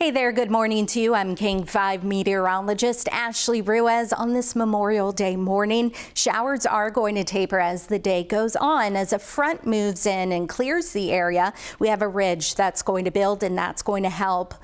Hey there, good morning to you. I'm King 5 meteorologist Ashley Ruiz. On this Memorial Day morning, showers are going to taper as the day goes on. As a front moves in and clears the area, we have a ridge that's going to build, and that's going to help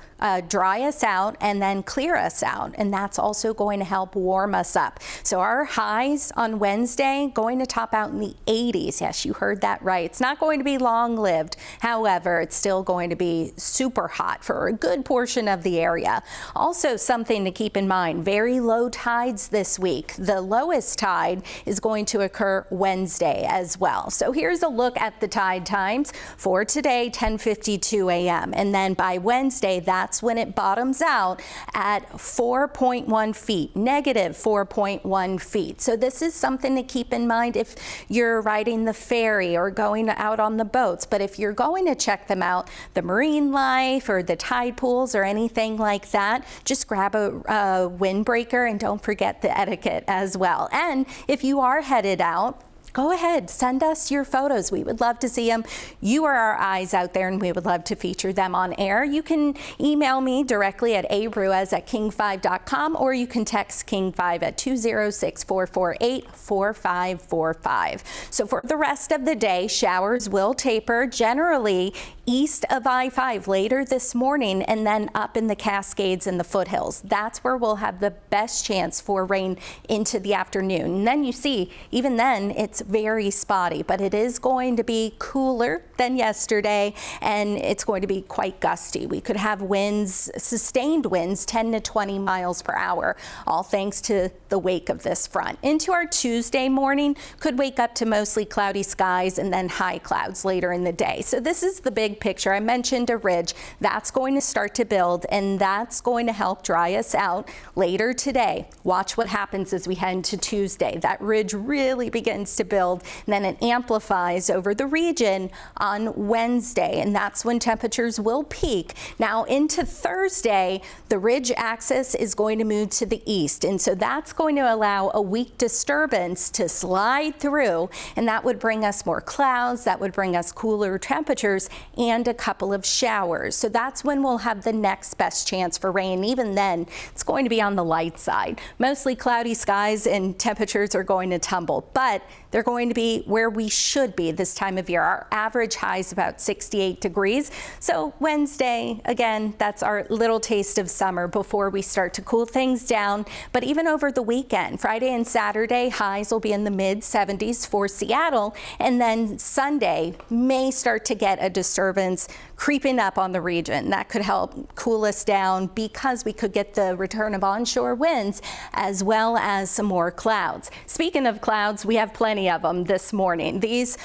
dry us out and then clear us out, and that's also going to help warm us up. So our highs on Wednesday going to top out in the 80s. Yes, you heard that right. It's not going to be long-lived. However, it's still going to be super hot for a good portion of the area. Also, something to keep in mind, very low tides this week. The lowest tide is going to occur Wednesday as well. So here's a look at the tide times for today, 10:52 a.m. and then by Wednesday, that's when it bottoms out at 4.1 feet, negative 4.1 feet. So this is something to keep in mind if you're riding the ferry or going out on the boats. But if you're going to check them out, the marine life or the tide pools or anything like that, just grab a windbreaker and don't forget the etiquette as well. And if you are headed out, go ahead, send us your photos. We would love to see them. You are our eyes out there, and we would love to feature them on air. You can email me directly at aruiz@king5.com, or you can text King5 at 206-448-4545. So for the rest of the day, showers will taper generally east of I-5 later this morning, and then up in the Cascades and the foothills. That's where we'll have the best chance for rain into the afternoon. And then you see, even then, it's very spotty, but it is going to be cooler than yesterday, and it's going to be quite gusty. We could have winds, sustained winds, 10 to 20 miles per hour, all thanks to the wake of this front. Into our Tuesday morning, could wake up to mostly cloudy skies and then high clouds later in the day. So this is the big picture. I mentioned a ridge that's going to start to build, and that's going to help dry us out later today. Watch what happens as we head into Tuesday. That ridge really begins to build, and then it amplifies over the region on Wednesday, and that's when temperatures will peak. Now into Thursday, the ridge axis is going to move to the east, and so that's going to allow a weak disturbance to slide through, and that would bring us more clouds, that would bring us cooler temperatures and a couple of showers. So that's when we'll have the next best chance for rain. Even then, it's going to be on the light side. Mostly cloudy skies, and temperatures are going to tumble, but they're going to be where we should be this time of year. Our average high is about 68 degrees. So Wednesday, again, that's our little taste of summer before we start to cool things down. But even over the weekend, Friday and Saturday, highs will be in the mid 70s for Seattle. And then Sunday may start to get a disturbance creeping up on the region. That could help cool us down because we could get the return of onshore winds as well as some more clouds. Speaking of clouds, we have plenty of them this morning. These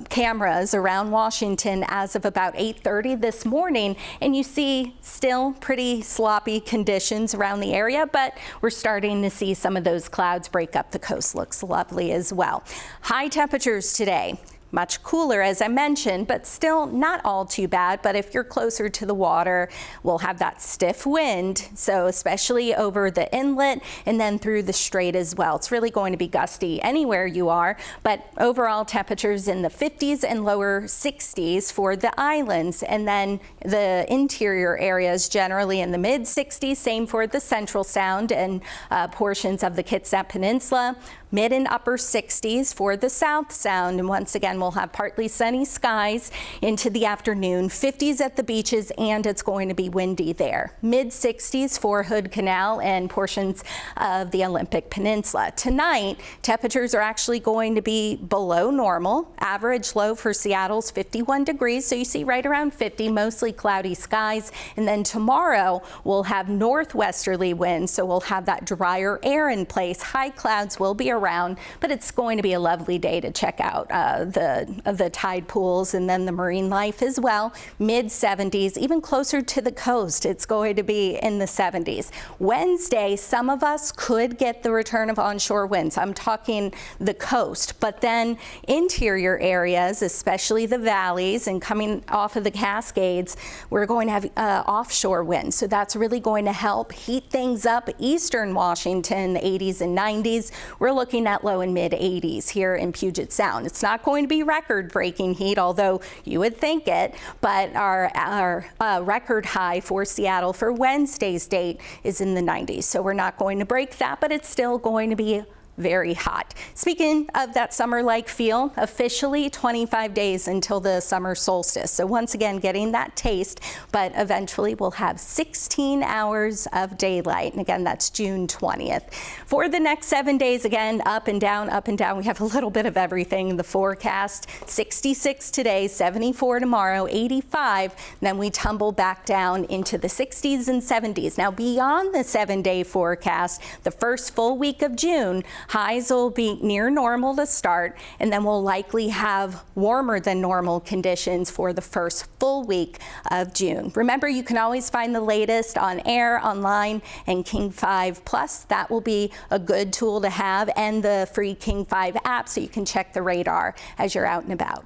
cameras around Washington as of about 8:30 this morning, and you see still pretty sloppy conditions around the area, but we're starting to see some of those clouds break up. The coast looks lovely as well. High temperatures today. Much cooler, as I mentioned, but still not all too bad. But if you're closer to the water, we'll have that stiff wind, so especially over the inlet and then through the strait as well. It's really going to be gusty anywhere you are, but overall temperatures in the 50s and lower 60s for the islands, and then the interior areas generally in the mid 60s, same for the Central Sound and portions of the Kitsap Peninsula. Mid and upper 60s for the South Sound, and once again we'll have partly sunny skies into the afternoon, 50s at the beaches, and it's going to be windy there. Mid 60s for Hood Canal and portions of the Olympic Peninsula. Tonight, temperatures are actually going to be below normal. Average low for Seattle's 51 degrees, so you see right around 50, mostly cloudy skies. And then tomorrow we'll have northwesterly winds, so we'll have that drier air in place. High clouds will be around, but it's going to be a lovely day to check out the tide pools and then the marine life as well. Mid 70s, even closer to the coast, it's going to be in the 70s. Wednesday, some of us could get the return of onshore winds. I'm talking the coast, but then interior areas, especially the valleys and coming off of the Cascades, we're going to have offshore winds. So that's really going to help heat things up. Eastern Washington, the 80s and 90s. We're looking looking at low and mid 80s here in Puget Sound. It's not going to be record-breaking heat, although you would think it, but our record high for Seattle for Wednesday's date is in the 90s. So we're not going to break that, but it's still going to be very hot. Speaking of that summer-like feel, officially 25 days until the summer solstice. So once again, getting that taste, but eventually we'll have 16 hours of daylight. And again, that's June 20th. For the next 7 days, again, up and down, up and down. We have a little bit of everything in the forecast. 66 today, 74 tomorrow, 85. Then we tumble back down into the 60s and 70s. Now, beyond the 7-day forecast, the first full week of June, highs will be near normal to start, and then we'll likely have warmer than normal conditions for the first full week of June. Remember, you can always find the latest on air, online, and King 5 Plus. That will be a good tool to have, and the free King 5 app so you can check the radar as you're out and about.